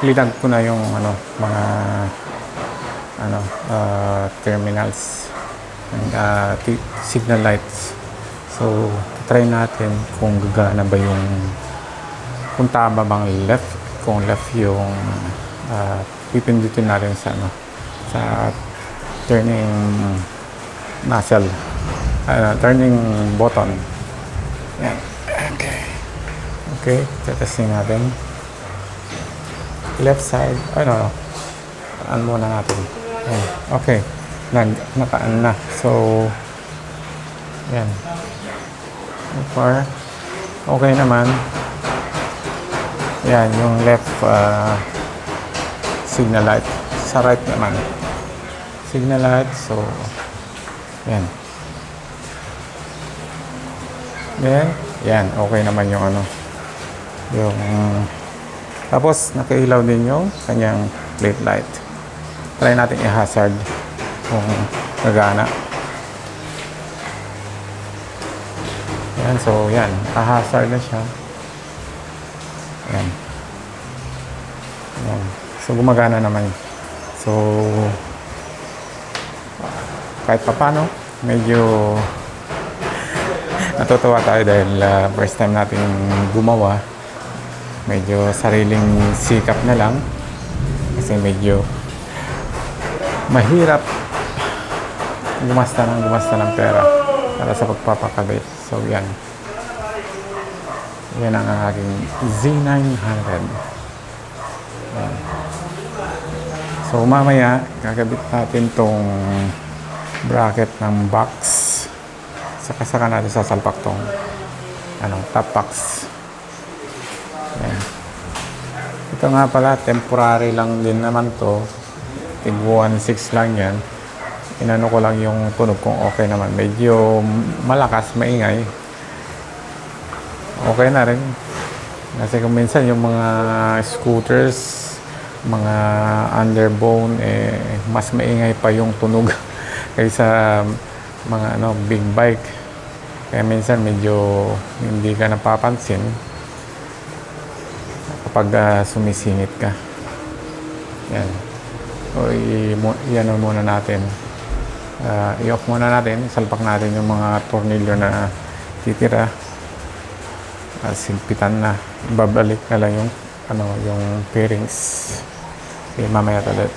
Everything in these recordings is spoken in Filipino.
pilitan ko na yung mga terminals and signal lights. So try natin kung gagana ba yung, kung tama bang left, kung left yung pipindutin natin sa turning nozzle, turning button. Yan. Okay, testing natin. Left side, muna natin. Yan. Okay, nakaan na. So yan, so far okay naman. Yan yung left signal light. Sa right naman signal light. So yan, yan okay naman yung yung tapos nakailaw din yung kanyang plate light. Try natin i-hazard kung gagana. Yan, so yan, hazard na siya. Yan. So gumagana naman. So kahit papano medyo natutuwa tayo dahil first time natin gumawa. Medyo sariling sikap na lang kasi medyo mahirap gumasta ng pera para sa pagpapakabit. So yan ang aking Z900. Yan. So mamaya kakabit natin tong bracket ng box, saka natin sasalpak tong top box. Yan. Ito nga pala, temporary lang din naman to. Tig 1.6 lang yan. Inano ko lang yung tunog kung okay naman. Medyo malakas, maingay. Okay na rin. Kasi kung minsan yung mga scooters, mga underbone, mas maingay pa yung tunog kaysa mga big bike. Kaya minsan medyo hindi ka napapansin kapag sumisingit ka. Yan. So i-ano muna natin. I-off muna natin. Salpak natin yung mga tornilyo na titira. Silpitan na. Babalik na lang yung yung bearings. Okay, mamaya ulit.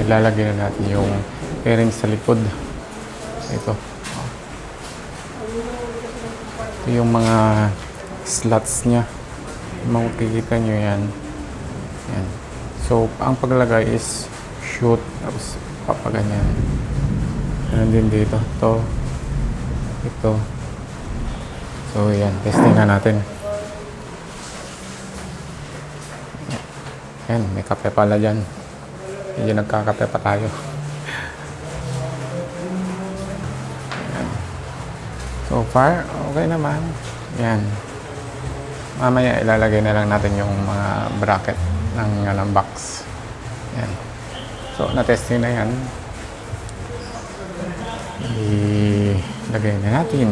Ilalagay na natin yung bearings sa likod. Ito yung mga slots niya, makikita nyo yan. So ang paglagay is shoot, tapos papaganyan. Ganun din dito, ito. So yan, testing na natin. Yan, may kape pala dyan. Medyo nagkakape pa tayo. So far, okay naman. Yan. Mamaya ilalagay na lang natin yung mga bracket ng box. Yan. So, na-testing na yan. Ilagay na natin.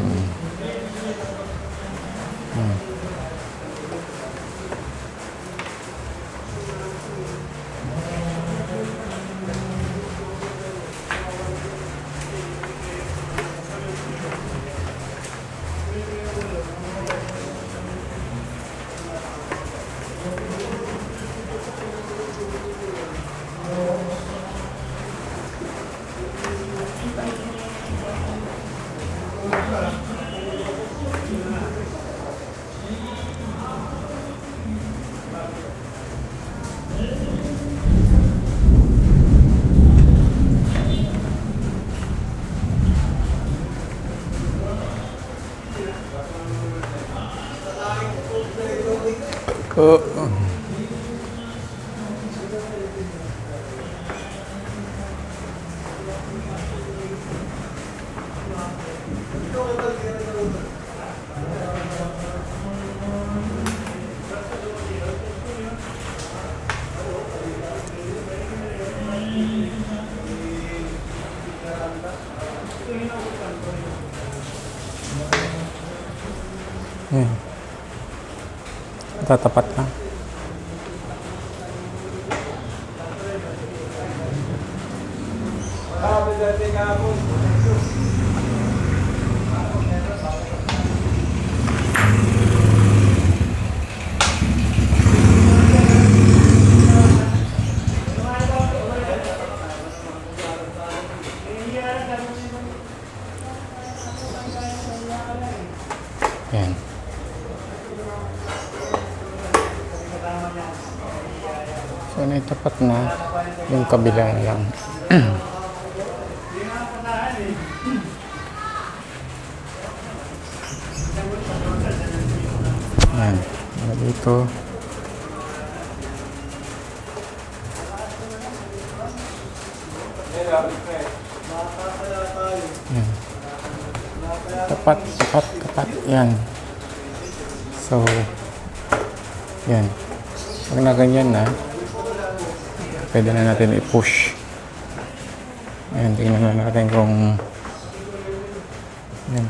Yan. Tatapat na. Yan. So, naitapat na yung kabila lang. Yan. Dito. Yan. Tapat. Yan. So, yan. Pag na ganyan na, pwede na natin i-push. Ayan, tingnan na natin kung yan.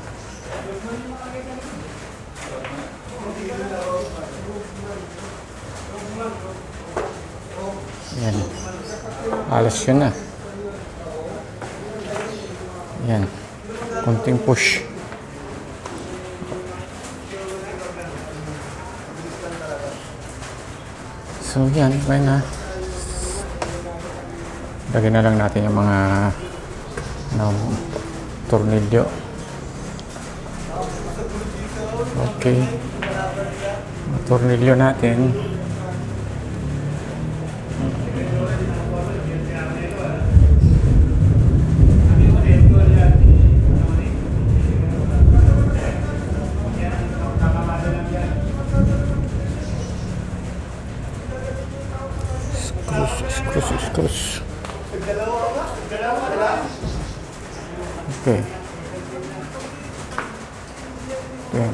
Yan. Alas yun na. Yan. Konting push. So yan, okay na. Lagyan na lang natin yung mga tornilyo. Okay. Mga tornilyo natin. Screws. Okay. Yan.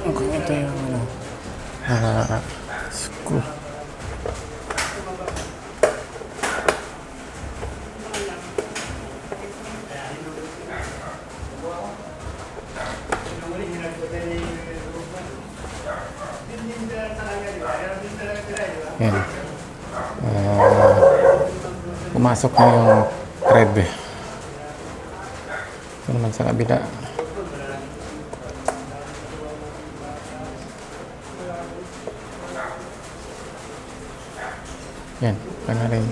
Okay, ito yung screw. Yan. Pumasok na yung thread. Ito naman sa kabila. Yan, na rin.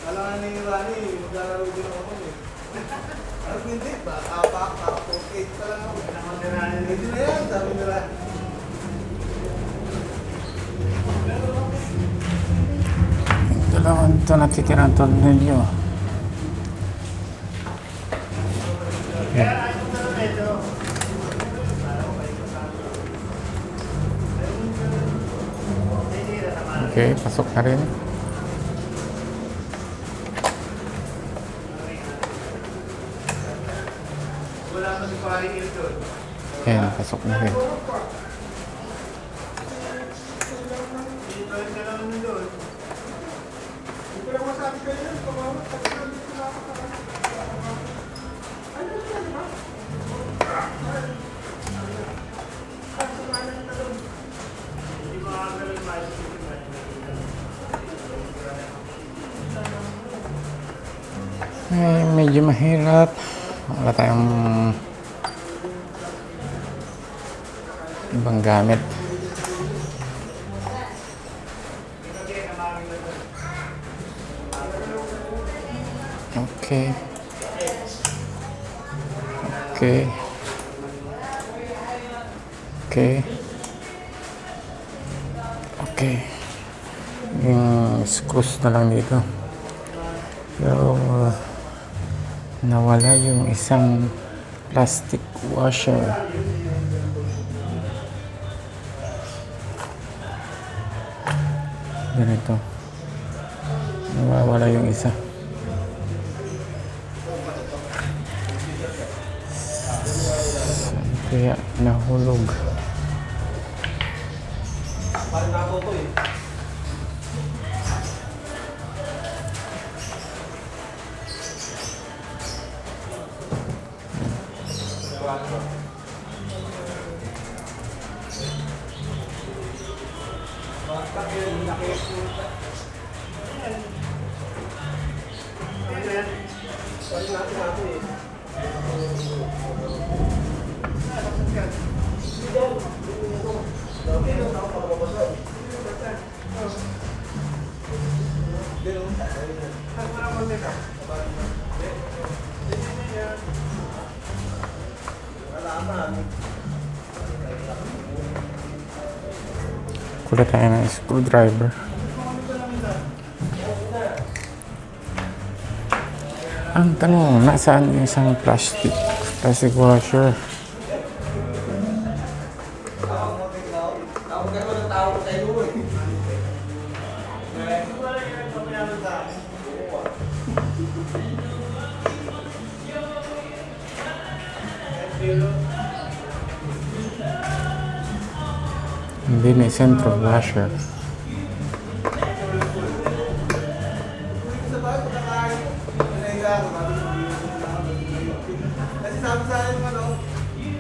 Alam ni Rani, maglalaro din ako eh. Ano hindi ba? Okay pa lang ako. Hindi na yan, sabi ni Rani. Dalawang ito natitirang tornilyo. Yan. Okay, pasok na rin. Yan, pasok na rin. lang naman doon. Hindi ko lang masabi kayo yun. Pagkakas, pagkakas, medyo mahirap. Wala tayong ibang gamit. Okay. Okay. Okay. Okay. Yung screws na lang dito. Pero nawala yung isang plastic washer. Ganito. Nawawala yung isa. Saan kaya nahulog? parang natuto eh. Kuha tayo ng screwdriver. Ang tanong, nasaan yung isang plastic washer? Hindi may central washer. Kasi sabi sa akin ano,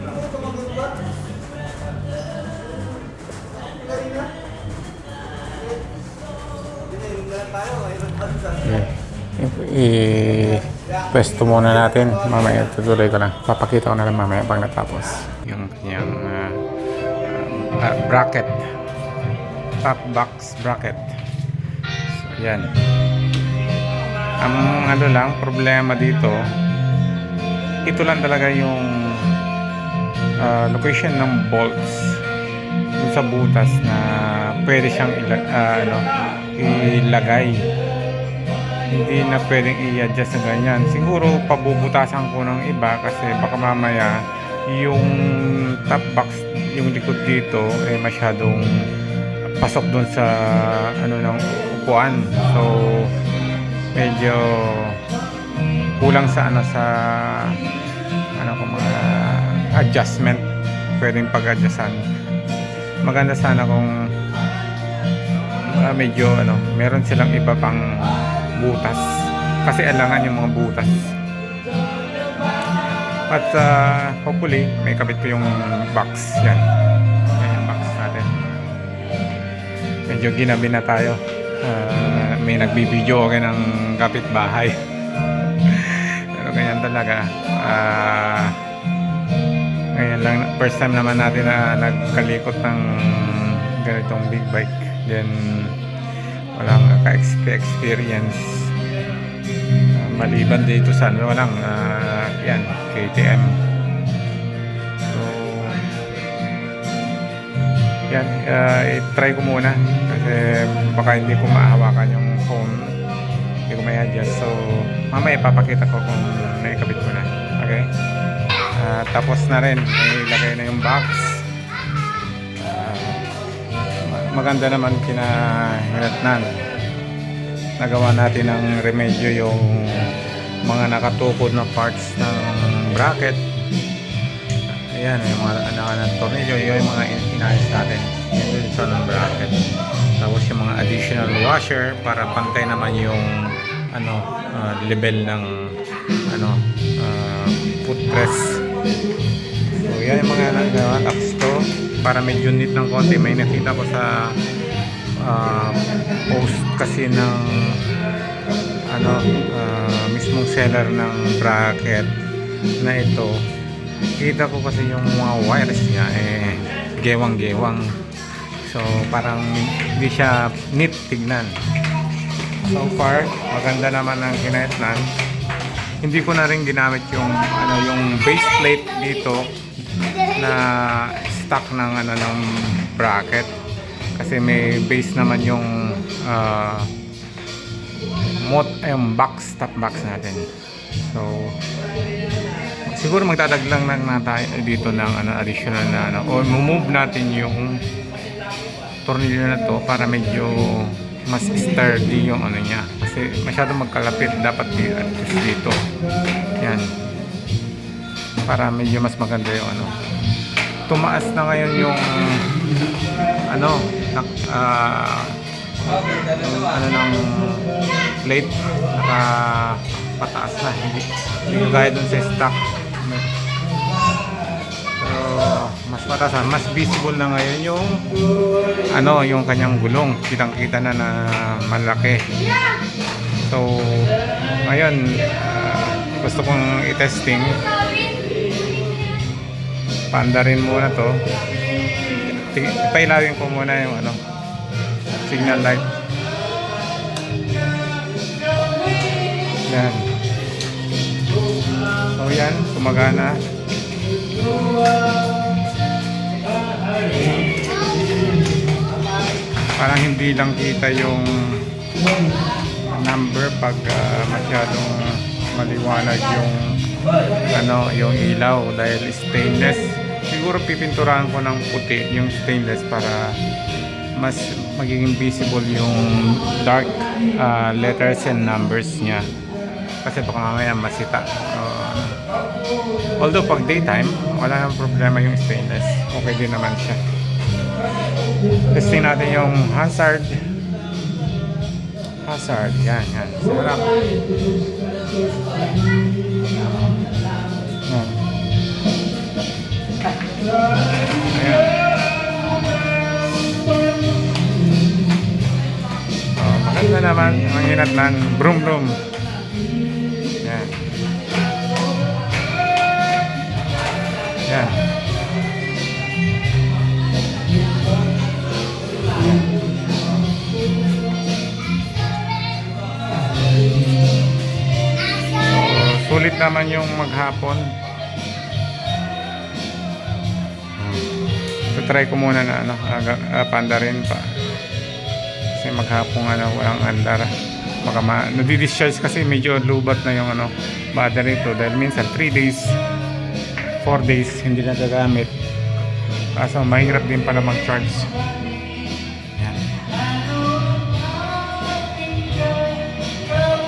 ako tumagot ba? Kanina? Hindi na tayo, mayroon pa sa Okay. I-pwesto muna natin. Mamaya tutuloy ko lang. Papakita ko na lang mamaya pag natapos. Yung bracket. Top box bracket. So, yan. Ang ano lang, problema dito, ito lang talaga yung location ng bolts dun sa butas na pwede siyang ilagay. Hindi na pwedeng i-adjust na ganyan. Siguro pabubutasan ko ng iba kasi baka mamaya yung top box, yung likod dito masyadong pasok dun sa ng upuan. So medyo kulang sa mga adjustment, pwedeng pag-adjustan. Maganda sana kung medyo meron silang iba pang butas kasi alangan yung mga butas. At hopefully may kabit ko yung box. Yan yung box natin. Medyo ginabi na tayo. May nagbibideo okay ng kapitbahay. Pero ganyan talaga. Ngayon lang, first time naman natin na nagkalikot ng ganitong big bike. Then walang ka-experience. Maliban dito sa walang yan, KTM. So yan, i-try ko muna kasi baka hindi ko mahawakan yung phone, hindi ko may adjust. So mamaya papakita ko kung naikabit ko na. Okay, tapos na rin, ilagay na yung box. Maganda naman kinahinatnan. Nagawa natin ng remedyo yung mga nakatukod na parts ng bracket. Ayan, yung mga tornilyo, yung mga inayos natin. Yan yung sa ng bracket. Tapos yung mga additional original washer para pantay naman yung level ng footrest. So yan yung mga nagawa. Tapos to, para medyo neat ng konti, may nakita ko sa post kasi ng mismong seller ng bracket na ito. Kita ko kasi yung mga wires niya gewang-gewang. So parang hindi siya neat tignan. So far, maganda naman ang kinaitnan. Hindi ko na rin ginamit yung yung base plate dito na stock ng ng bracket kasi may base naman yung top box natin. So siguro magdadaglang lang na tayo dito ng additional na o move natin yung tornilyo na to para medyo mas sturdy yung niya kasi masyadong magkalapit dapat dito. Yan. Para medyo mas maganda yung tumaas na ngayon yung ng plate, pataas na, hindi gaya dun sa stock. Pero mas mataas, mas visible na ngayon yung yung kanyang gulong, kitang-kita na malaki. So ngayon gusto kong i-testing, paandarin muna to, ipailawin ko muna yung signal light. Yan. So yan, gumagana. Parang hindi lang kita yung number pag masyadong maliwanag yung ilaw dahil stainless. Siguro pipinturahan ko ng puti yung stainless para mas magiging visible yung dark letters and numbers niya kasi baka mamaya masita. Although pag daytime wala nang problema yung stainless, okay din naman siya. Testing natin yung hazard. Yan sa harap. Ayan. Maganda naman ang hinatnan. Brum brum. Yan. Yan. Sulit naman yung maghapon. So try ko muna na paandarin pa. Kasi maghapon walang andar. Baka nadi-discharge kasi medyo lubat na yung battery to dahil minsan 3 days 4 days hindi na gagamit. Kaso mahirap din pala mag-charge. Yan.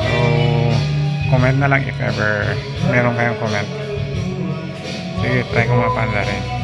So comment na lang if ever meron kayong comment. Sige, try ko mapaandarin.